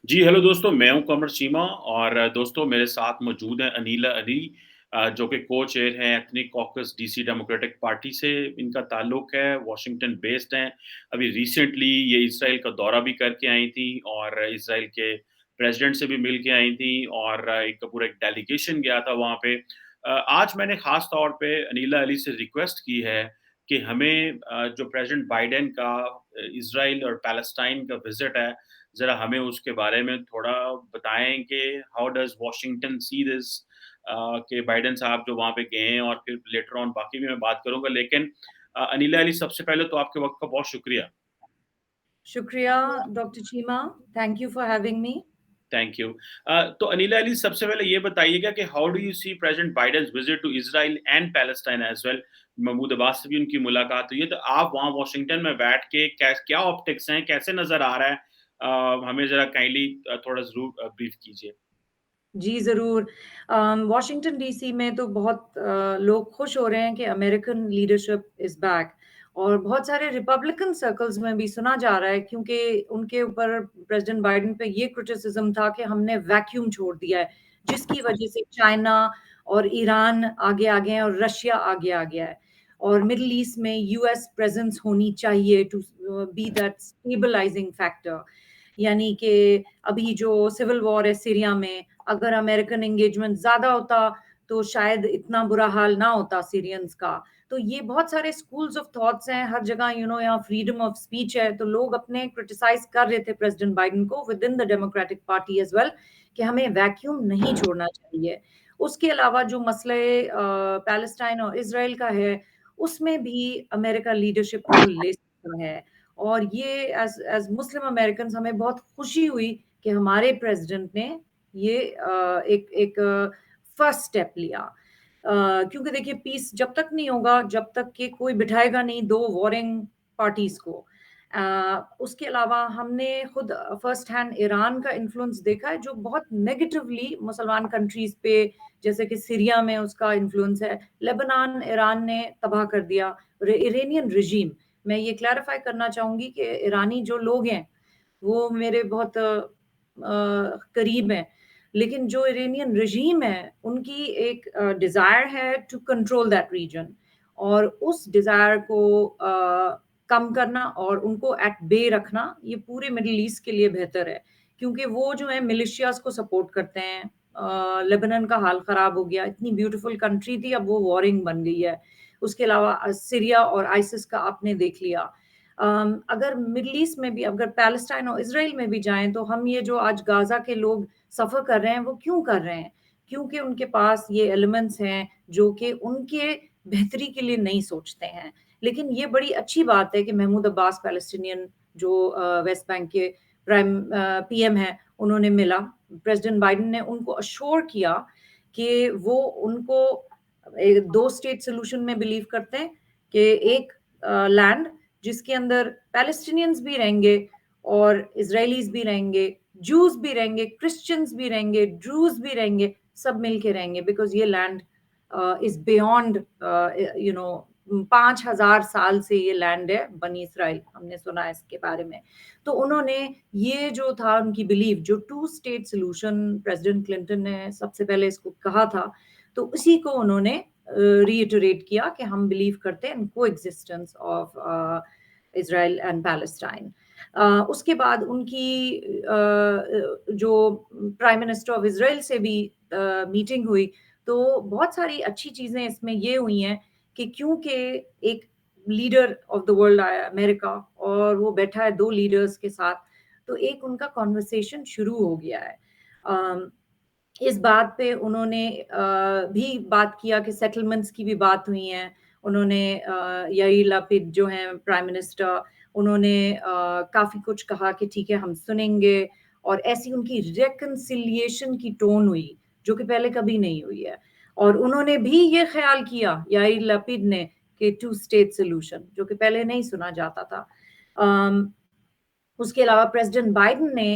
जी, hello दोस्तों, मैं हूँ कमर चीमा और दोस्तों मेरे साथ मौजूद हैं अनीला अली जो कि को-चेयर हैं ethnic caucus DC democratic party से इनका ताल्लुक है, वॉशिंगटन बेस्ड हैं। अभी रिसेंटली ये इसराइल का दौरा भी करके आई थीं और इसराइल के प्रेज़िडेंट से भी मिल के आई थीं और एक डेलीगेशन गया था वहाँ पे। आज मैंने ख़ास तौर पे अनीला अली से रिक्वेस्ट की है कि हमें जो प्रेज़िडेंट बाइडेन का इसराइल और पैलेस्टाइन का विज़िट है, ज़रा हमें उसके बारे में थोड़ा बताएँ कि how does Washington see this कि बाइडेन साहब जो वहाँ पे गए हैं और फिर लेटर ऑन बाकी भी मैं बात करूँगा लेकिन अनिला अली सबसे पहले तो आपके वक़्त का बहुत शुक्रिया। शुक्रिया doctor Cheema, thank you for having me. Thank you. तो अनिला अली सबसे पहले ये बताइएगा कि how do you see President Biden's visit to Israel and Palestine as well? Mahmoud Abbas से भी उनकी मुलाकात हुई है, तो आप वहाँ वॉशिंगटन में बैठ के क्या ऑप्टिक्स हैं, कैसे नज़र आ रहा है? हमें ज़रा काइंडली थोड़ा ज़रूर ब्रीफ़ कीजिए। जी, ज़रूर। वॉशिंगटन डीसी में तो बहुत लोग खुश हो रहे हैं कि अमेरिकन लीडरशिप इज़ बैक और बहुत सारे रिपब्लिकन सर्कल्स में भी सुना जा रहा है क्योंकि उनके ऊपर प्रेज़िडेंट बाइडेन पे ये क्रिटिसिज़्म था कि हमने वैक्यूम छोड़ दिया है, जिसकी वज़ह से चाइना और ईरान आगे आ गए हैं और रशिया आगे आ गया है। और मिडल ईस्ट में यूएस प्रेज़ेंस होनी चाहिए टू बी दैट स्टेबलाइज़िंग फैक्टर। यानी कि अभी जो सिविल वॉर है सीरिया में, अगर अमेरिकन एंगेजमेंट ज़्यादा होता, तो शायद इतना बुरा हाल ना होता सीरियंस का। तो ये बहुत सारे स्कूल्स ऑफ थॉट्स हैं, हर जगह यहाँ फ्रीडम ऑफ स्पीच है, तो लोग अपने क्रिटिसाइज़ कर रहे थे प्रेज़िडेंट बाइडेन को with in the democratic party as well कि हमें वैक्यूम नहीं छोड़ना चाहिए। उसके अलावा जो मसले पैलेस्टाइन और इज़राइल का है, उसमें भी अमेरिका लीडरशिप रोल ले सकता है। और ये एज़ मुस्लिम अमेरिकन्स हमें बहुत खुशी हुई कि हमारे प्रेज़िडेंट ने ये एक एक फर्स्ट स्टेप लिया। क्योंकि देखिए पीस जब तक नहीं होगा, जब तक कि कोई बिठाएगा नहीं 2 वॉरिंग पार्टीज़ को। उसके अलावा हमने खुद फर्स्ट हैंड ईरान का इन्फ्लुएंस देखा है जो बहुत नेगेटिवली मुसलमान कंट्रीज़ पे जैसे कि सीरिया में उसका इन्फ्लुएंस है, लेबनान, ईरान ने तबाह कर दिया। इरानियन रिजीम मैं ये क्लैरिफ़ाई करना चाहूँगी कि ईरानी जो लोग हैं, वो मेरे बहुत करीब हैं। लेकिन जो इरानियन रिजीम है, उनकी एक डिज़ायर है टू कंट्रोल दैट रीजन और उस डिज़ायर को कम करना और उनको एट बे रखना, ये पूरे मिडल ईस्ट के लिए बेहतर है। क्योंकि वो जो है मिलिशियाज़ को सपोर्ट करते हैं। लेबनान का हाल ख़राब हो गया, इतनी ब्यूटीफुल कंट्री थी, अब वो वॉरिंग बन गई है। उसके अलावा सीरिया और आइसिस का आपने देख लिया। अगर मिडल ईस्ट में भी अगर पैलेस्टाइन और इज़राइल में भी जाएँ तो हम ये जो आज गाज़ा के लोग सफ़र कर रहे हैं, वो क्यों कर रहे हैं? क्योंकि उनके पास ये एलिमेंट्स हैं जो कि उनके बेहतरी के लिए नहीं सोचते हैं। लेकिन ये बड़ी अच्छी बात है कि महमूद अब्बास पैलेस्टीनियन जो वेस्ट बैंक के पीएम हैं, उन्होंने मिला। प्रेज़िडेंट बाइडेन ने उनको अश्योर किया कि वो उनको 2 स्टेट सॉल्यूशन में बिलीव करते हैं कि एक लैंड जिसके अंदर पैलेस्टीनियंस भी रहेंगे और इज़राइलीज़ भी रहेंगे, जूस भी रहेंगे, क्रिश्चियंस भी रहेंगे, ड्रूज़ भी रहेंगे, सब मिल के रहेंगे बिकॉज़ ये लैंड इज़ बियॉन्ड 5000 साल से ये लैंड है बनी इसराइल, हमने सुना है इसके बारे में। तो उन्होंने ये जो था उनकी बिलीव जो 2 स्टेट सॉल्यूशन प्रेज़िडेंट क्लिंटन ने सबसे पहले इसको कहा था, तो उसी को उन्होंने रिइटरेट किया कि हम बिलीव करते हैं in coexistence of Israel and Palestine. उसके बाद उनकी जो प्राइम मिनिस्टर ऑफ इज़राइल से भी मीटिंग हुई, तो बहुत सारी अच्छी चीज़ें इसमें ये हुई हैं कि क्योंकि एक लीडर ऑफ द वर्ल्ड आया अमेरिका और वो बैठा है 2 लीडर्स के साथ, तो एक उनका कन्वर्सेशन शुरू हो गया है। अम, इस बात पे उन्होंने भी बात किया कि सेटलमेंट्स की भी बात हुई है। उन्होंने याइर लपिड जो हैं प्राइम मिनिस्टर, उन्होंने काफ़ी कुछ कहा कि ठीक है हम सुनेंगे और ऐसी उनकी रिकन्सिलिएशन की टोन हुई, जो कि पहले कभी नहीं हुई है। और उन्होंने भी ये ख़्याल किया याइर लपिड ने कि 2 स्टेट सॉल्यूशन जो कि पहले नहीं सुना जाता था। अम उसके अलावा प्रेसिडेंट बाइडेन ने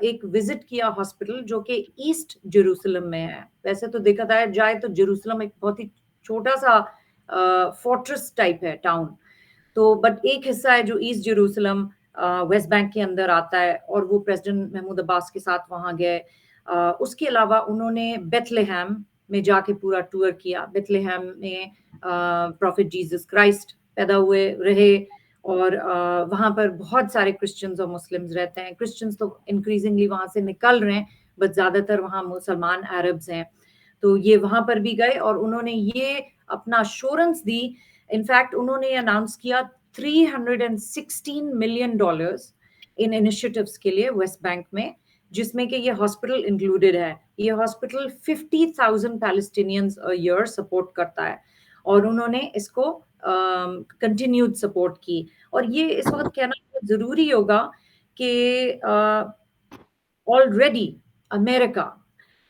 एक विजिट किया हॉस्पिटल जो कि ईस्ट जेरूसलम में है। वैसे तो देखा जाए तो जेरूसलम एक बहुत ही छोटा-सा फोर्ट्रेस टाइप है टाउन। तो बट एक हिस्सा है जो ईस्ट जेरूसलम वेस्ट बैंक के अंदर आता है और वो प्रेसिडेंट महमूद अब्बास के साथ वहाँ गए। उसके अलावा उन्होंने बेथलेहम में जाके पूरा टूर किया। बेथलेहम में प्रॉफिट जीसस क्राइस्ट पैदा हुए रहे और वहाँ पर बहुत सारे क्रिश्चियंस और मुस्लिम्स रहते हैं। क्रिश्चियंस तो इंक्रीजिंगली वहाँ से निकल रहे हैं, बट ज़्यादातर वहाँ मुसलमान अरब्स हैं। तो ये वहाँ पर भी गए और उन्होंने ये अपना अश्योरेंस दी। इनफैक्ट उन्होंने अनाउंस किया $316 मिलियन इन इनिशिएटिव्स के लिए वेस्ट बैंक में, जिसमें कि ये हॉस्पिटल इंक्लूडेड है। ये hospital 50,000 Palestinians a year support करता है और उन्होंने इसको कंटिन्यूड सपोर्ट की। और ये इस वक्त कहना बहुत जरूरी होगा कि ऑलरेडी अमेरिका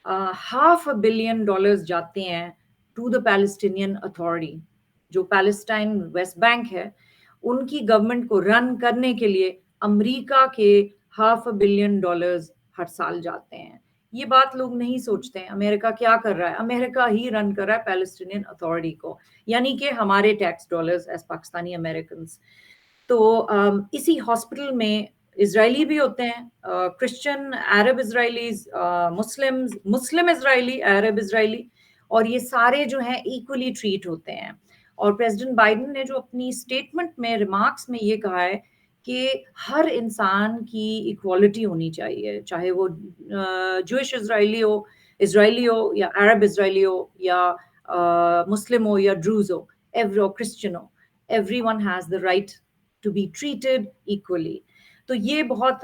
$500 million जाते हैं टू द पैलेस्टीनियन अथॉरिटी। जो पैलेस्टाइन वेस्ट बैंक है, उनकी गवर्नमेंट को रन करने के लिए अमेरिका के $500 million हर साल जाते हैं। ये बात लोग नहीं सोचते हैं। अमेरिका क्या कर रहा है? अमेरिका ही रन कर रहा है पैलेस्टीनियन अथॉरिटी को, यानी कि हमारे tax dollars as Pakistani American. तो इसी हॉस्पिटल में इजरायली भी होते हैं, Christian, Arab Israelis, Muslims, Muslim Israeli, Arab Israeli, और ये सारे जो हैं इक्वली ट्रीट होते हैं। और प्रेसिडेंट बाइडेन ने जो अपनी स्टेटमेंट में, रिमार्क्स में ये कहा है कि हर इंसान की इक्वालिटी होनी चाहिए, चाहे वो जूइश इजरायली हो या अरब इजरायली हो या मुस्लिम हो या ड्रूज हो, एवरी क्रिश्चियन हो, everyone has the right to be treated equally। तो ये बहुत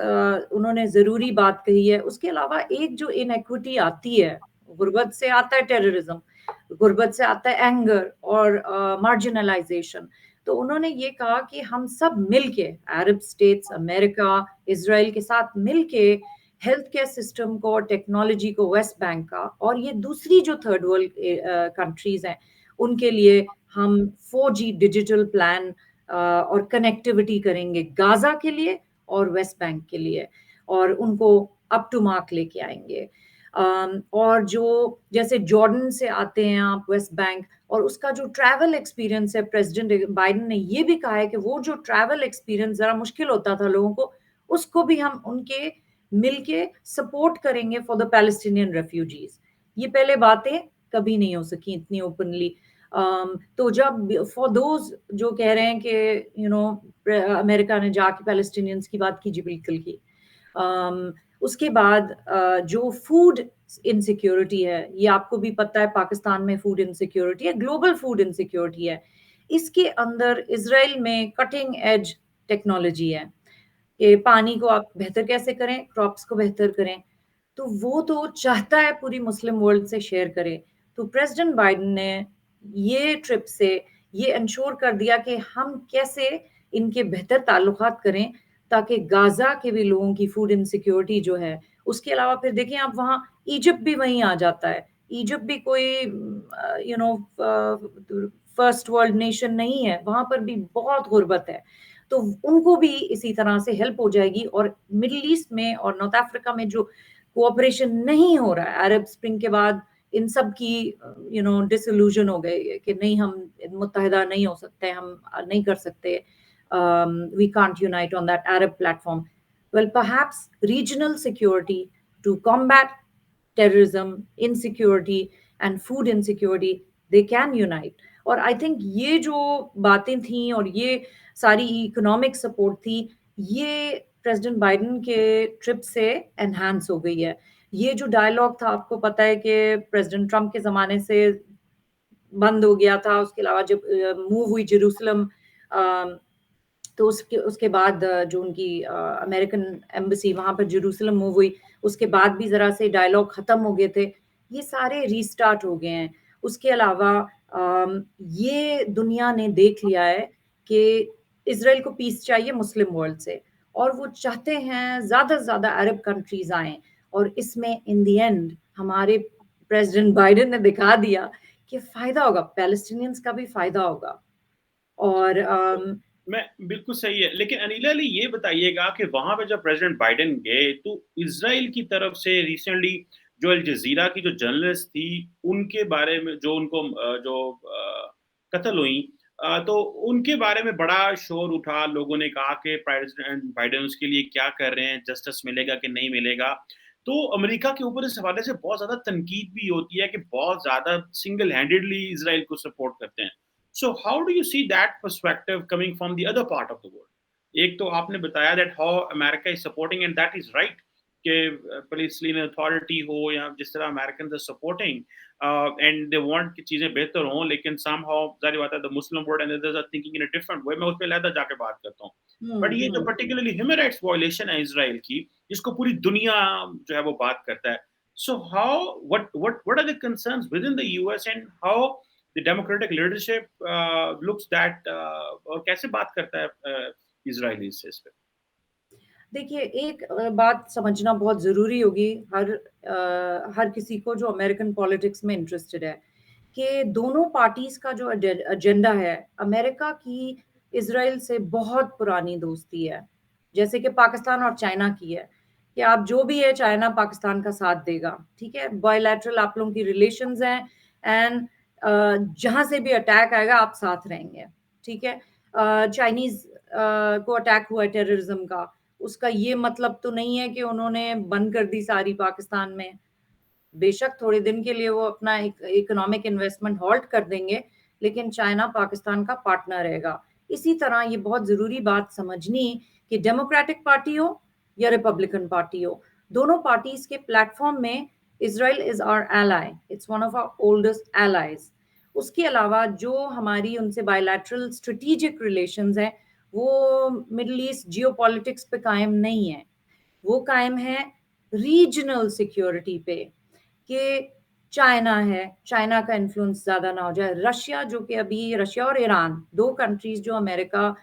उन्होंने ज़रूरी बात कही है। उसके अलावा एक जो इनइक्विटी आती है, गुर्बत से आता है टेररिज्म, गुर्बत से आता है एंगर और मार्जिनलाइजेशन। तो उन्होंने ये कहा कि हम सब मिलके, अरब स्टेट्स, अमेरिका, इजराइल के साथ मिलके हेल्थ केयर सिस्टम को और टेक्नोलॉजी को वेस्ट बैंक का और ये दूसरी जो थर्ड वर्ल्ड कंट्रीज हैं उनके लिए हम 4G डिजिटल प्लान और कनेक्टिविटी करेंगे गाजा के लिए और वेस्ट बैंक के लिए, और उनको अप टू मार्क लेके आएंगे। और जो जैसे जॉर्डन से आते हैं आप वेस्ट बैंक, और उसका जो ट्रैवल एक्सपीरियंस है, प्रेसिडेंट बाइडेन ने ये भी कहा है कि वो जो ट्रैवल एक्सपीरियंस जरा मुश्किल होता था लोगों को, उसको भी हम उनके मिलके सपोर्ट करेंगे फॉर द पैलेस्टीनियन रेफ्यूजीज। ये पहले बातें कभी नहीं हो सकी इतनी ओपनली। तो जब फॉर दोज जो कह रहे हैं कि अमेरिका ने जाके पैलेस्टीनियंस की बात की, जी बिल्कुल की। उसके बाद जो फूड इनसिक्योरिटी है, ये आपको भी पता है, पाकिस्तान में फूड इनसिक्योरिटी है, ग्लोबल फूड इनसिक्योरिटी है। इसके अंदर इसराइल में कटिंग एज टेक्नोलॉजी है कि पानी को आप बेहतर कैसे करें, क्रॉप्स को बेहतर करें। तो वो तो चाहता है पूरी मुस्लिम वर्ल्ड से शेयर करे। तो प्रेसिडेंट बाइडेन ने ये ट्रिप से ये इंश्योर कर दिया कि हम कैसे इनके बेहतर ताल्लुकात करें ताकि गाजा के भी लोगों की फूड इनसिक्योरिटी जो है। उसके अलावा फिर देखें आप, वहाँ इजिप्ट भी वहीं आ जाता है। इजिप्ट भी कोई फर्स्ट वर्ल्ड नेशन नहीं है, वहां पर भी बहुत गुर्बत है। तो उनको भी इसी तरह से हेल्प हो जाएगी। और मिडिल ईस्ट में और नॉर्थ अफ्रीका में जो कोऑपरेशन नहीं हो रहा है अरब स्प्रिंग के बाद, इन सब की डिसइल्यूजन हो गई कि नहीं, हम मुत्तहिदा नहीं हो सकते, हम नहीं कर सकते, we can't unite on that Arab platform. Well, perhaps regional security to combat terrorism, insecurity and food insecurity, they can unite। और आई थिंक ये जो बातें थी और ये सारी इकोनॉमिक सपोर्ट थी, ये प्रेसिडेंट बाइडेन के ट्रिप से एनहांस हो गई है। ये जो डायलॉग था, आपको पता है कि प्रेसिडेंट ट्रम्प के ज़माने से बंद हो गया था। उसके अलावा जब मूव हुई जेरूसलम, तो उसके बाद जो उनकी अमेरिकन एम्बेसी वहाँ पर जेरूसलम मूव हुई, उसके बाद भी ज़रा से डायलॉग ख़त्म हो गए थे। ये सारे रीस्टार्ट हो गए हैं। उसके अलावा ये दुनिया ने देख लिया है कि इसराइल को पीस चाहिए मुस्लिम वर्ल्ड से, और वो चाहते हैं ज़्यादा से ज़्यादा अरब कंट्रीज आएँ। और इसमें इन द एंड हमारे प्रेसिडेंट बाइडेन ने दिखा दिया कि फ़ायदा होगा, पैलेस्टीनियंस का भी फ़ायदा होगा। और मैं बिल्कुल सही है। लेकिन अनिला अली, ये बताइएगा कि वहाँ पे जब प्रेसिडेंट बाइडेन गए, तो इज़राइल की तरफ से रिसेंटली जो अल जज़ीरा की जो जर्नलिस्ट थी, उनके बारे में जो कत्ल हुई, तो उनके बारे में बड़ा शोर उठा, लोगों ने कहा कि प्रेसिडेंट बाइडेन उसके लिए क्या कर रहे हैं, जस्टिस मिलेगा कि नहीं मिलेगा। तो अमेरिका के ऊपर इस हवाले से बहुत ज़्यादा तनकीद भी होती है कि बहुत ज़्यादा सिंगल हैंडेडली इज़राइल को सपोर्ट करते हैं। So how do you see that perspective coming from the other part of the world? एक तो आपने बताया that how America is supporting and that is right कि पैलेस्टीनियन अथॉरिटी हो या जिस तरह Americans are supporting and they want कि चीज़ें बेहतर हों, लेकिन समहाउ ज़ाहिर बात है the Muslim world and others are thinking in a different way, मैं उस पे अलहदा जाके बात करता हूँ। बट ये जो हुँ। पर्टिकुलरली ह्यूमन राइट्स वायलेशन है इज़राइल की, जिसको पूरी दुनिया जो है वो बात करता है। So how what are the concerns with in the US and how the democratic leadership looks that और कैसे बात करता है इज़राइलीज़ से इस पे? देखिए, एक बात समझना बहुत ज़रूरी होगी हर किसी को जो अमेरिकन पॉलिटिक्स में इंटरेस्टेड है, कि दोनों पार्टीज़ का जो एजेंडा है, अमेरिका की इज़राइल से बहुत पुरानी दोस्ती है। जैसे कि पाकिस्तान और चाइना की है, कि आप जो भी है चाइना पाकिस्तान का साथ देगा, ठीक है? बायलैटरल आप लोगों की रिलेशंस हैं एंड जहाँ से भी अटैक आएगा आप साथ रहेंगे, ठीक है? चाइनीज़ को अटैक हुआ है टेररिज़्म का, उसका ये मतलब तो नहीं है कि उन्होंने बंद कर दी सारी पाकिस्तान में। बेशक थोड़े दिन के लिए वो अपना इकोनॉमिक इन्वेस्टमेंट हॉल्ट कर देंगे, लेकिन चाइना पाकिस्तान का पार्टनर रहेगा। इसी तरह ये बहुत ज़रूरी बात समझनी कि डेमोक्रेटिक पार्टी हो या रिपब्लिकन पार्टी हो, दोनों पार्टीज़ के प्लेटफ़ॉर्म में Israel is our ally, it's one of our oldest allies. उसके अलावा जो हमारी उनसे बायलैटरल स्ट्रैटेजिक रिलेशंस हैं, वो मिडल ईस्ट जियोपॉलिटिक्स पे कायम नहीं है। वो कायम है रीजनल सिक्योरिटी पे कि चाइना है, चाइना का इन्फ्लुएंस ज़्यादा ना हो जाए। रशिया जो कि अभी रशिया और ईरान 2 कंट्रीज़ जो अमेरिका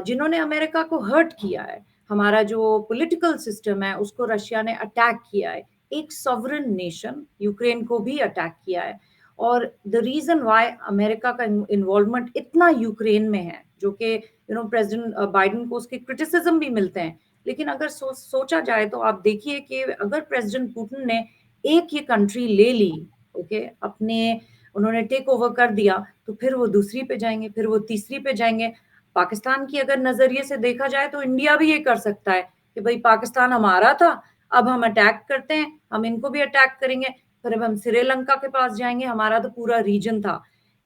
जिन्होंने अमेरिका को हर्ट किया है। हमारा जो पॉलिटिकल सिस्टम है उसको रशिया ने अटैक किया है। एक सॉवरेन नेशन यूक्रेन को भी अटैक किया है और द रीज़न व्हाई अमेरिका का इन्वॉल्वमेंट इतना यूक्रेन में है, जो कि प्रेज़िडेंट बाइडेन को उसके क्रिटिसिज़्म भी मिलते हैं। लेकिन अगर सोचा जाए तो आप देखिए कि अगर प्रेज़िडेंट पुतिन ने एक ये कंट्री ले ली, ओके, अपने उन्होंने टेक ओवर कर दिया, तो फिर वो दूसरी पे जाएँगे, फिर वो तीसरी पे जाएँगे। पाकिस्तान की अगर नज़रिए से देखा जाए तो इंडिया भी ये कर सकता है कि भई पाकिस्तान हमारा था, अब हम अटैक करते हैं, हम इनको भी अटैक करेंगे, फिर अब हम श्रीलंका के पास जाएँगे, हमारा तो पूरा रीजन था।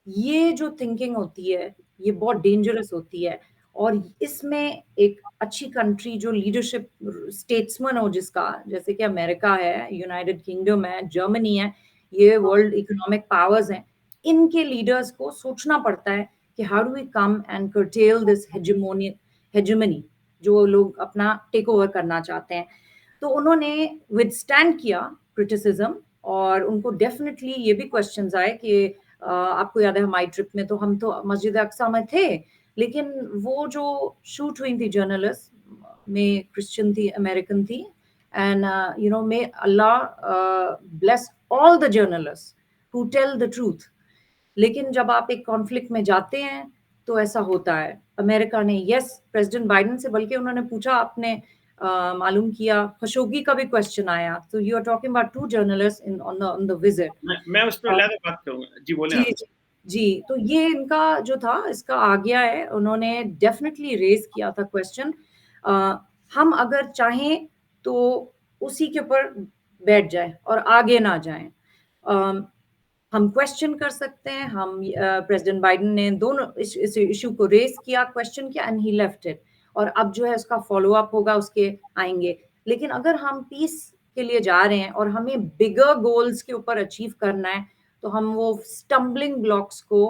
ये जो थिंकिंग होती है, ये बहुत डेंजरस होती है और इसमें एक अच्छी कंट्री जो लीडरशिप स्टेट्समैन हो जिसका, जैसे कि अमेरिका है, यूनाइटेड किंगडम है, जर्मनी है, ये वर्ल्ड इकोनॉमिक पावर्स हैं, इनके लीडर्स को सोचना पड़ता है कि how do we come and curtail this hegemony जो लोग अपना टेक ओवर करना चाहते हैं। तो उन्होंने विथस्टैंड किया क्रिटिसिज्म और उनको डेफिनिटली ये भी क्वेश्चंस आए कि आपको याद है हमारी ट्रिप में तो हम तो मस्जिद अक्सा में थे, लेकिन वो जो शूट हुई थी जर्नलिस्ट में क्रिश्चियन थी, अमेरिकन थी and may Allah bless all the journalist who tell the truth. लेकिन जब आप एक कॉन्फ्लिक्ट में जाते हैं, तो ऐसा होता है। अमेरिका ने येस प्रेज़िडेंट बाइडेन से बल्कि उन्होंने पूछा आपने मालूम किया, खशोगी का भी क्वेश्चन आया। तो you are talking about 2 journalists in on the visit. मैं उस पे अ, अलहदा बात करूँगा। जी, बोलें जी, आप। जी। जी, तो ये इनका जो था इसका आ गया है, उन्होंने डेफ़िनिटली रेज़ किया था क्वेश्चन। अ, हम अगर चाहें तो उसी के ऊपर बैठ जाएँ और आगे ना जाएँ। अ, हम क्वेश्चन कर सकते हैं, प्रेज़िडेंट बाइडेन ने दोनों इस इश्यू को रेज़ किया, क्वेश्चन किया एंड ही लेफ्ट इट और अब जो है उसका फ़ॉलो-अप होगा, उसके आएँगे। लेकिन अगर हम पीस के लिए जा रहे हैं और हमें बिगर गोल्स के ऊपर अचीव करना है, तो हम वो स्टम्बलिंग ब्लॉक्स को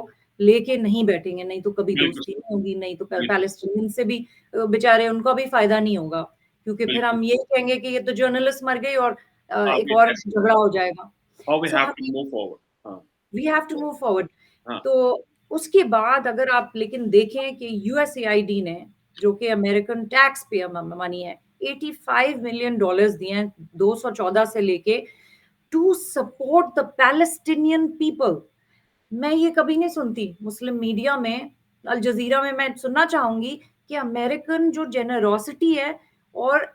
लेके नहीं बैठेंगे, नहीं तो कभी बिल्कुल दोस्ती सही, नहीं होगी, नहीं तो बिल्कुल, पैलेस्टीनियन से भी बेचारे उनका भी फ़ायदा नहीं होगा, क्योंकि फिर बिल्कुल। हम यही कहेंगे कि ये तो जर्नलिस्ट मर गई और एक ऑब्वियस और दैट्स झगड़ा हो जाएगा। How we so have to हमें मूव फॉरवर्ड। हाँ, we have to move forward. हाँ, तो उसके बाद अगर आप लेकिन देखें कि यूएसएआईडी ने, जो कि अमेरिकन टैक्स पेयर मनी है, $85 मिलियन दिए हैं 214 से लेके to support the Palestinian people. मैं ये कभी नहीं सुनती मुस्लिम मीडिया में, अल जज़ीरा में मैं सुनना चाहूँगी कि अमेरिकन जो जेनरोसिटी है और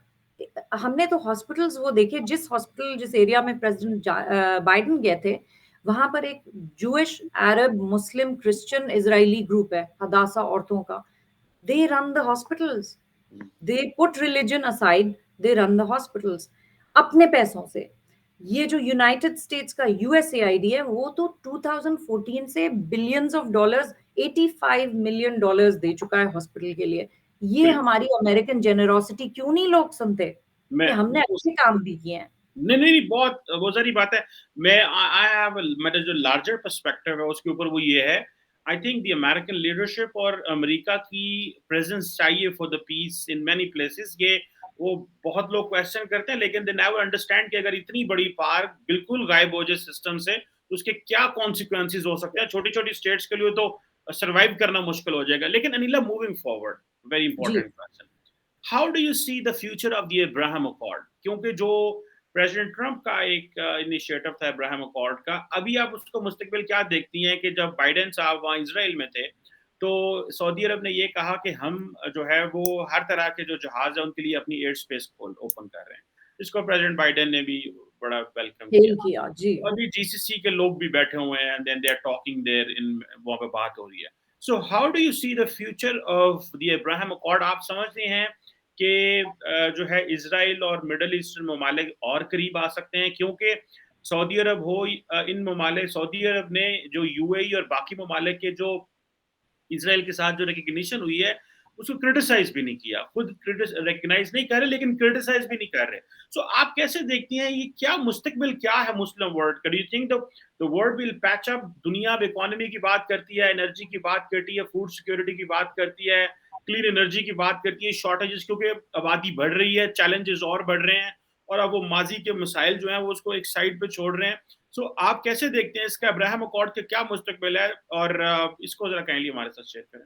हमने तो हॉस्पिटल्स वो देखे जिस एरिया में बाइडेन गए थे, वहां पर एक जूइश, अरब, मुस्लिम, क्रिश्चियन, इजरायली ग्रुप है, हदासा औरतों का। They run the hospitals, they put religion aside, they run the hospitals अपने पैसों से। ये जो यूनाइटेड स्टेट्स का यूएसएआईडी है, वो तो 2014 से billions of dollars, 85 million dollars दे चुका है हॉस्पिटल के लिए। ये बिल्कुल। हमारी अमेरिकन जेनरोसिटी क्यों नहीं लोग सुनते कि मैं हमने उस अच्छे काम भी किए हैं। नहीं, नहीं, नहीं, बहुत वो सारी बात है। मैं आई हैव मेरा जो लार्जर पर्सपेक्टिव है उसके ऊपर वो ये है, I think the American leadership और अमेरिका की प्रेजेंस चाहिए for the peace in many places. ये वो बहुत लोग क्वेश्चन करते हैं, लेकिन दे नेवर अंडरस्टैंड कि अगर इतनी बड़ी पावर बिल्कुल गायब हो जाए सिस्टम से, तो उसके क्या कॉन्सिक्वेंसेस हो सकते हैं। छोटी-छोटी स्टेट्स के लिए तो सर्वाइव करना मुश्किल हो जाएगा। लेकिन अनिला, मूविंग फॉरवर्ड, वेरी जी। Important question, how do you see the future of the Abraham accord? क्योंकि जो प्रेसिडेंट ट्रंप का एक इनिशिएटिव था अब्राहम अकॉर्ड का, अभी आप उसको मुस्तकबिल क्या देखती हैं कि जब बाइडेन साहब वहाँ इसराइल में थे, तो सऊदी अरब ने ये कहा कि हम जो है वो हर तरह के जो जहाज है उनके लिए अपनी एयर स्पेस ओपन कर रहे हैं, जिसको प्रेसिडेंट बाइडेन ने भी बड़ा वेलकम हेल किया। किया जी। और भी जीसीसी के लोग भी बैठे हुए हैं, and then they are talking there in, वहाँ पे बात हो रही है। So how do you see the future of the Abraham accord? आप समझते हैं कि जो है इजराइल और मिडल ईस्टर्न ममालिक और करीब आ सकते हैं? क्योंकि सऊदी अरब हो, इन ममालिक, सऊदी अरब ने जो यूएई और बाकी ममालिक के जो इसराइल के साथ जो रिकग्निशन हुई है, उसको क्रिटिसाइज भी नहीं किया, खुद रिकग्नाइज नहीं कर रहे, लेकिन क्रिटिसाइज भी नहीं कर रहे। सो आप कैसे देखती हैं ये क्या मुस्तकबिल क्या है मुस्लिम वर्ल्ड का? Do you think the world will patch up? दुनिया अब इकोनॉमी की बात करती है, एनर्जी की बात करती है, फूड सिक्योरिटी की बात करती है, क्लीन एनर्जी की बात करती है, शॉर्टेजेस क्योंकि आबादी बढ़ रही है, चैलेंजेस और बढ़ रहे हैं, और अब वो माजी के मसाइल जो हैं वो उसको एक साइड पे छोड़ रहे हैं। सो आप कैसे देखते हैं इसका अब्राहम अकॉर्ड का क्या मुस्तकबिल है? और इसको जरा काइंडली हमारे साथ शेयर करें।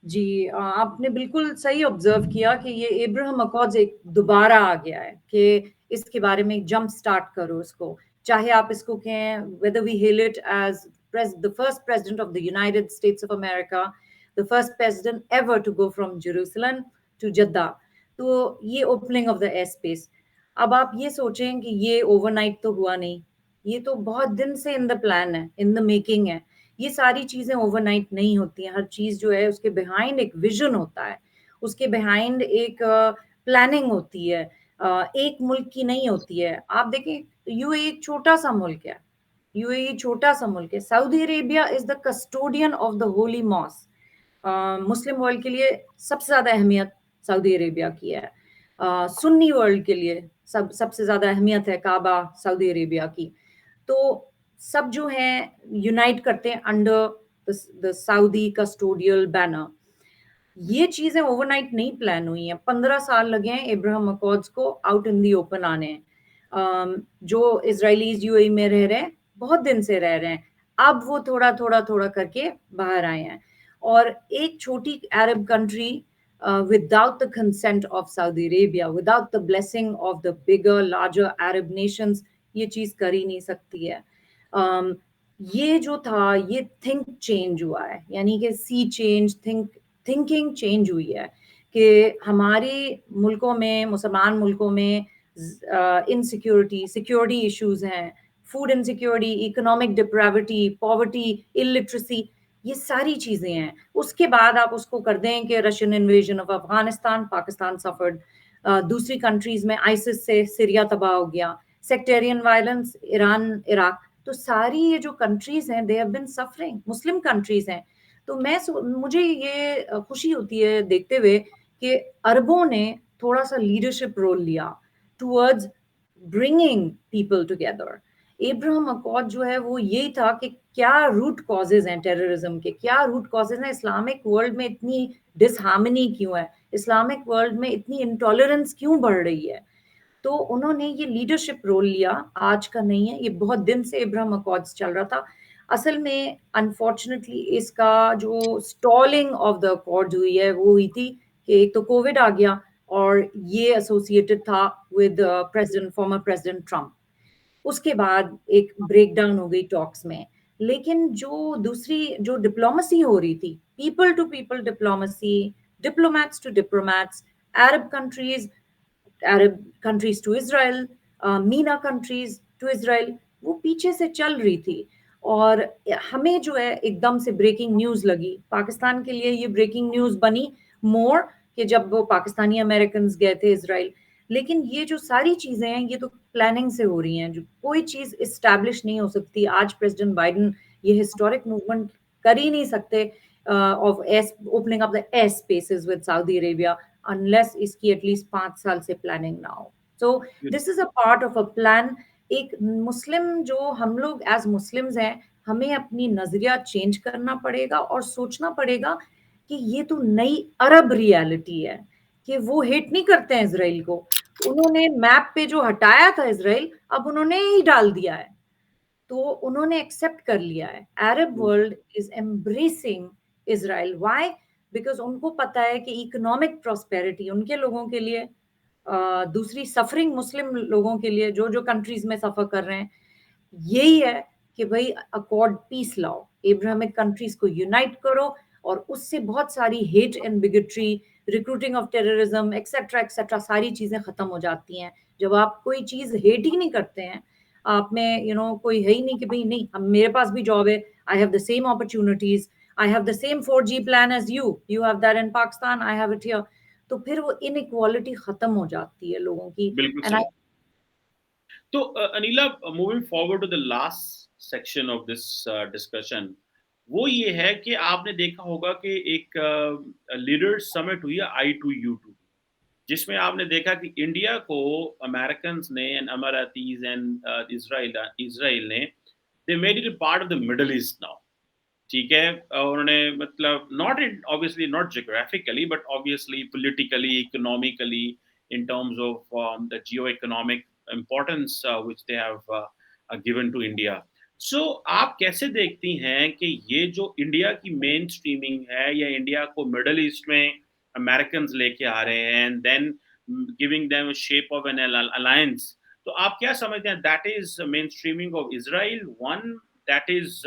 जी, आपने बिल्कुल सही ऑब्जर्व किया कि ये अब्राहम अकॉर्ड्स एक दोबारा आ गया है कि इसके बारे में जंप स्टार्ट करो इसको। चाहे आप इसको कहें, whether we hail it as the first president of the United States of America, the first president ever to go from Jerusalem to Jeddah. तो ये opening of the air space. अब आप ये सोचें कि ये ओवरनाइट तो हुआ नहीं, ये तो बहुत दिन से इन द प्लान है, इन द मेकिंग है। ये सारी चीजें ओवरनाइट नहीं होती हैं। हर चीज जो है उसके बिहाइंड एक विजन होता है, उसके बिहाइंड एक प्लानिंग होती है। एक मुल्क की नहीं होती है। आप देखें, यूएई एक छोटा सा मुल्क है, यूएई छोटा सा मुल्क है। Saudi Arabia is the custodian of the holy mosque. Muslim world के लिए सबसे ज्यादा अहमियत सऊदी अरेबिया की है। सुन्नी वर्ल्ड के लिए सबसे ज्यादा अहमियत है काबा सऊदी अरेबिया की। तो सब जो हैं यूनाइट करते हैं under the Saudi custodial banner. ये चीजें ओवरनाइट नहीं प्लान हुई हैं। 15 साल लगे हैं इब्राहिम अकॉर्ड्स को आउट इन दी ओपन आने। जो इसराइलीज यूएई में रह रहे हैं, बहुत दिन से रह रहे हैं, अब वो थोड़ा थोड़ा थोड़ा करके बाहर आए हैं। और एक छोटी Arab country without the consent of Saudi Arabia, without the blessing of the bigger, larger Arab nations, ये चीज कर ही नहीं सकती है। ये जो था, ये थिंक चेंज हुआ है, यानी कि सी चेंज, थिंकिंग चेंज हुई है कि हमारे मुल्कों में, मुसलमान मुल्कों में इनसिक्योरिटी, सिक्योरिटी इश्यूज हैं, food insecurity, economic depravity, poverty, illiteracy, ये सारी चीजें हैं। उसके बाद आप उसको कर दें कि Russian invasion of Afghanistan, Pakistan suffered, दूसरी कंट्रीज में आइसिस से सीरिया तबाह हो गया, सेक्टेरियन वायलेंस, ईरान, इराक। तो सारी ये जो कंट्रीज हैं, they have been suffering, Muslim countries हैं। तो मुझे ये खुशी होती है देखते हुए कि अरबों ने थोड़ा सा लीडरशिप रोल लिया towards bringing people together. Abraham accord जो है वो यही था कि क्या रूट कॉजेज हैं टेररिज्म के, क्या रूट कॉजेज हैं, इस्लामिक वर्ल्ड में इतनी डिसहार्मनी क्यों है, इस्लामिक वर्ल्ड में इतनी इंटॉलरेंस क्यों बढ़ रही है। तो उन्होंने ये लीडरशिप रोल लिया, आज का नहीं है, ये बहुत दिन से इब्राहिम अकॉर्ड्स चल रहा था। असल में अनफॉर्चुनेटली इसका जो स्टॉलिंग ऑफ द अकॉर्ड हुई है वो हुई थी कि एक तो कोविड आ गया, और ये एसोसिएटेड था with president, former president Trump. उसके बाद एक ब्रेकडाउन हो गई टॉक्स में। लेकिन जो दूसरी जो डिप्लोमेसी हो रही थी, people to people diplomacy, diplomats to diplomats, Arab countries, Arab countries to Israel, MENA countries to Israel. वो पीछे से चल रही थी। और हमें जो है एकदम से ब्रेकिंग न्यूज़ लगी, पाकिस्तान के लिए ये ब्रेकिंग न्यूज़ बनी मोर कि जब वो पाकिस्तानी अमेरिकन्स गए थे इज़राइल। लेकिन ये जो सारी चीज़ें हैं, ये तो प्लानिंग से हो रही हैं, जो कोई चीज़ एस्टैब्लिश नहीं हो सकती। आज प्रेसिडेंट बाइडेन ये हिस्टोरिक मूवमेंट कर ही नहीं सकते of S opening up the air spaces with Saudi Arabia unless इसकी एटलीस्ट 5 साल से प्लानिंग ना हो। So this is a part of a plan. एक मुस्लिम जो हम लोग एज मुस्लिम्स हैं, हमें अपनी नजरिया चेंज करना पड़ेगा और सोचना पड़ेगा कि ये तो नई अरब रियलिटी है, कि वो हेट नहीं करते हैं इसराइल को। उन्होंने मैप पे जो हटाया था इसराइल, अब उन्होंने ही डाल दिया है, तो उन्होंने एक्सेप्ट कर लिया है। Arab world is embracing Israel. Why? Because उनको पता है कि इकोनॉमिक प्रॉस्पेरिटी उनके लोगों के लिए, दूसरी सफरिंग मुस्लिम लोगों के लिए जो जो कंट्रीज में सफर कर रहे हैं, यही है कि भाई अकॉर्ड पीस लाओ, इब्राहिमिक कंट्रीज को यूनाइट करो, और उससे बहुत सारी hate and bigotry, recruiting of terrorism etcetera etcetera सारी चीजें खत्म हो जाती हैं। जब आप कोई चीज हेट ही नहीं करते हैं, आप में कोई है ही नहीं कि भाई नहीं, हम मेरे पास भी जॉब है, I have the same opportunities, I have the same 4G plan as you have that in Pakistan, I have it here. तो फिर वो इनइक्वालिटी खत्म हो जाती है लोगों की। बिल्कुल एंड आई सही। तो Anila, moving forward to the last section of this discussion, वो ये है कि आपने देखा होगा कि एक लीडर समिट हुई है I2U2, जिसमें आपने देखा कि इंडिया को अमेरिकन ने and Emiratis and Israel Israel ने they made it part of the Middle East now. ठीक है, उन्होंने मतलब not in obviously not geographically but obviously politically economically in terms of the geo economic importance which they have given to India. So आप कैसे देखती हैं कि ये जो इंडिया की मेन स्ट्रीमिंग है या इंडिया को मिडल ईस्ट में अमेरिकन लेके आ रहे हैं and then giving them shape of an alliance, तो आप क्या समझते हैं that is mainstreaming of Israel one, that is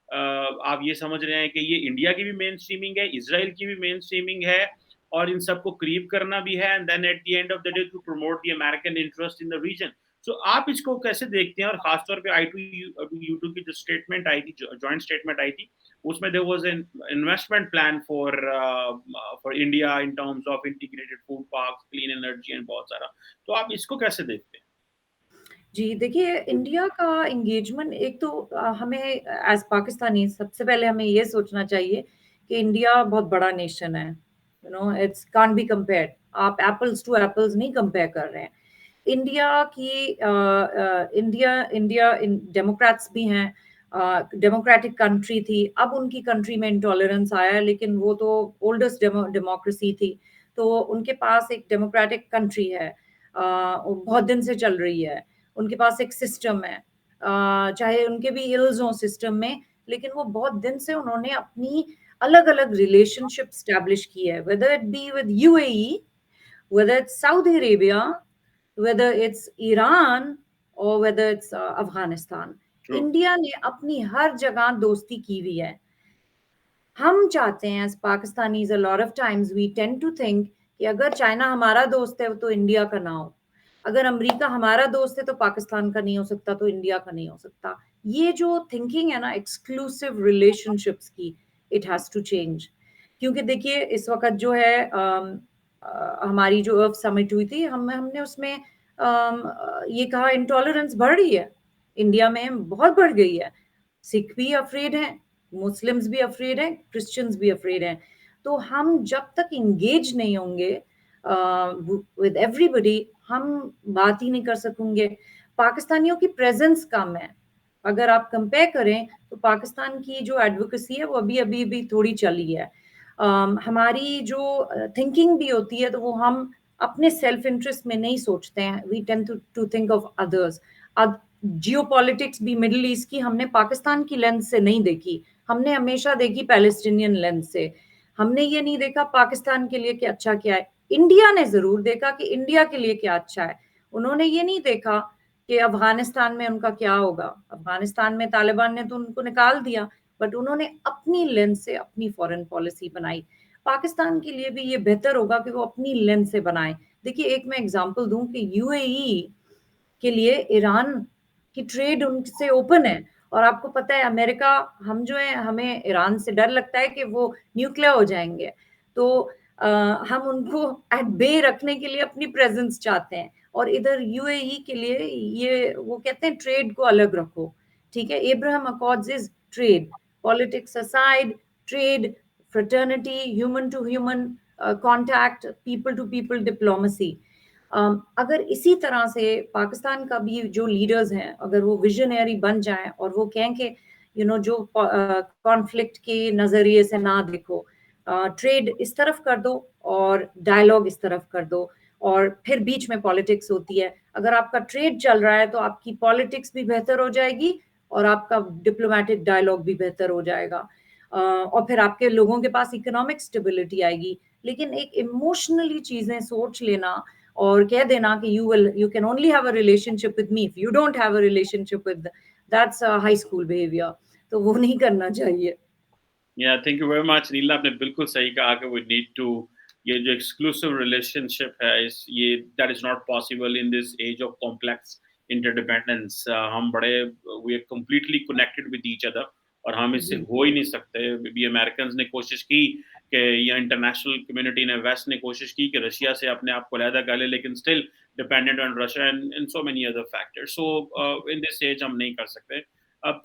आप ये समझ रहे हैं कि ये इंडिया की भी मेन स्ट्रीमिंग है, इसराइल की भी मेन स्ट्रीमिंग है, और इन सबको क्रीप करना भी है, and then at the end of the day to promote the American interest in the region. So आप इसको कैसे देखते हैं? और खासतौर पे I2U2 की जो स्टेटमेंट आई थी, जॉइंट स्टेटमेंट आई थी, उसमें there was an investment plan for India in terms of integrated food parks, clean energy and बहुत सारा। तो आप इसको कैसे देखते हैं? जी, देखिए इंडिया का एंगेजमेंट एक तो हमें एज़ पाकिस्तानी सबसे पहले हमें ये सोचना चाहिए कि इंडिया बहुत बड़ा नेशन है। It's can't be compared. आप एपल्स टू एपल्स नहीं कंपेयर कर रहे हैं। इंडिया की इंडिया इंडिया इन डेमोक्रेट्स भी हैं, डेमोक्रेटिक कंट्री थी, अब उनकी कंट्री में इंटॉलरेंस आया है, लेकिन वो तो ओल्डेस्ट डेमोक्रेसी थी, तो उनके पास एक डेमोक्रेटिक कंट्री है, वो बहुत दिन से चल रही है, उनके पास एक सिस्टम है, चाहे उनके भी इल्स हों सिस्टम में, लेकिन वो बहुत दिन से उन्होंने अपनी अलग-अलग रिलेशनशिप स्टैब्लिश की है, whether it be with UAE, whether it's Saudi Arabia, whether it's Iran, or whether it's Afghanistan. True. India ने अपनी हर जगह दोस्ती की हुई है। हम चाहते हैं as Pakistanis, a lot of times we tend to think कि अगर चाइना हमारा दोस्त है तो इंडिया का ना हो। अगर अमेरिका हमारा दोस्त है तो पाकिस्तान का नहीं हो सकता, तो इंडिया का नहीं हो सकता। ये जो थिंकिंग है ना एक्सक्लूसिव रिलेशनशिप्स की, इट हैज़ टू चेंज। क्योंकि देखिए इस वक़्त जो है हमारी जो अर्थ समिट हुई थी, हमने उसमें ये कहा इंटॉलरेंस बढ़ रही है, इंडिया में बहुत बढ़ गई है। सिख भी अफ्रेड हैं, मुस्लिम्स भी अफ्रेड हैं, क्रिश्चियंस भी अफ्रेड हैं। तो हम जब तक एंगेज नहीं होंगे विद एवरीबॉडी, हम बात ही नहीं कर सकेंगे। पाकिस्तानियों की प्रेजेंस कम है। अगर आप कंपेयर करें तो पाकिस्तान की जो एडवोकेसी है वो अभी भी थोड़ी चली है। हमारी जो थिंकिंग भी होती है तो वो हम अपने सेल्फ इंटरेस्ट में नहीं सोचते हैं, we tend to think of others. अब जियोपॉलिटिक्स भी मिडिल ईस्ट की हमने पाकिस्तान की लेंस से नहीं देखी, हमने हमेशा देखी पैलेस्टीनियन लेंस से। हमने ये नहीं देखा पाकिस्तान के लिए कि अच्छा क्या है। इंडिया ने जरूर देखा कि इंडिया के लिए क्या अच्छा है। उन्होंने ये नहीं देखा कि अफगानिस्तान में उनका क्या होगा। अफगानिस्तान में तालिबान ने तो उनको निकाल दिया, बट उन्होंने अपनी लेंस से अपनी फॉरेन पॉलिसी बनाई। पाकिस्तान के लिए भी ये बेहतर होगा कि वो अपनी लेंस से बनाए। देखिए एक मैं एग्जांपल दूं कि यूएई के लिए ईरान कि ट्रेड उनसे ओपन है। और आपको पता है अमेरिका, हम जो है, हमें ईरान से डर लगता है कि वो न्यूक्लियर हो जाएंगे, तो हम उनको एट बे रखने के लिए अपनी प्रेजेंस चाहते हैं। और इधर यूएई के लिए ये वो कहते हैं ट्रेड को अलग रखो, ठीक है। Abraham accords is trade, politics aside, trade, fraternity, human to human contact, people to people diplomacy. अगर इसी तरह से पाकिस्तान का भी जो लीडर्स हैं, अगर वो विजनरी बन जाएं और वो कहें कि जो कॉन्फ्लिक्ट के नज़रिए से ना देखो, ट्रेड इस तरफ कर दो और डायलॉग इस तरफ कर दो, और फिर बीच में पॉलिटिक्स होती है। अगर आपका ट्रेड चल रहा है तो आपकी पॉलिटिक्स भी बेहतर हो जाएगी और आपका डिप्लोमेटिक डायलॉग भी बेहतर हो जाएगा, और फिर आपके लोगों के पास इकोनॉमिक स्टेबिलिटी आएगी। लेकिन एक इमोशनली चीजें सोच लेना और कह देना कि you can only have a relationship with me if you don't have a relationship with, that's high school behaviour, तो वो नहीं करना चाहिए। थैंक यू वेरी मच नीला, आपने बिल्कुल सही कहा कि वी नीड टू, ये जो एक्सक्लूसिव रिलेशनशिप है, इस ये that is not possible in this age of complex interdependence. हम बड़े, we are completely connected with each other, और हम इससे जी, हो ही नहीं सकते। भी अमेरिकन ने कोशिश की कि, या इंटरनेशनल कम्युनिटी ने, वेस्ट ने कोशिश की कि रशिया से अपने आप को अलहदा कर ले, लेकिन still dependent on Russia and so many other factors. So in this age हम नहीं कर सकते।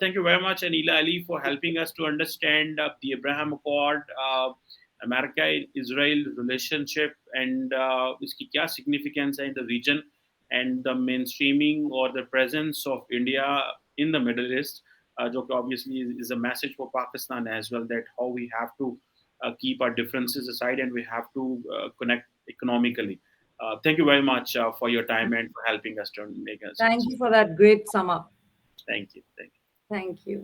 Thank you very much, Anila Ali, for helping us to understand the Abraham Accord, America-Israel relationship, and iski kya significance hai in the region, and the mainstreaming or the presence of India in the Middle East, jo ki obviously is a message for Pakistan as well, that how we have to keep our differences aside and we have to connect economically. Thank you very much for your time and for helping us to make a thank sense. You for that great sum up. Thank you. Thank you. Thank you.